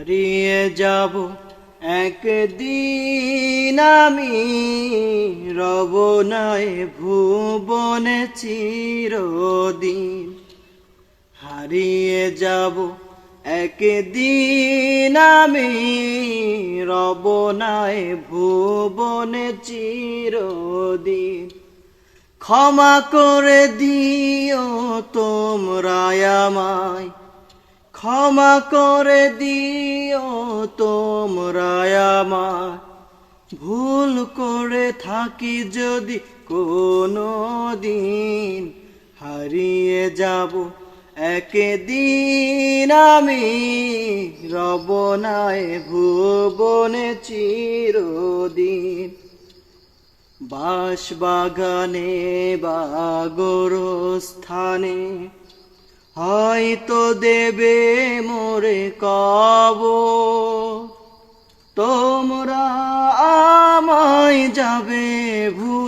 হারিয়ে যাব একদিন আমি, রব নাই ভুবনে চিরদিন। হারিয়ে যাব একদিন আমি, রব নাই ভুবনে চিরদিন। ক্ষমা করে দিও তোমরা আমায়, ক্ষমা করে দিও তোমরা আমায়, ভুল করে থাকি যদি কোনো দিন। হারিয়ে যাব একদিন আমি, রব নাই ভুবনে চিরদিন। বাঁশবাগানে বা গোরস্থানে হয়তো দেবে মোরে কবর, তোমরা আমায় যাবে ভুলে।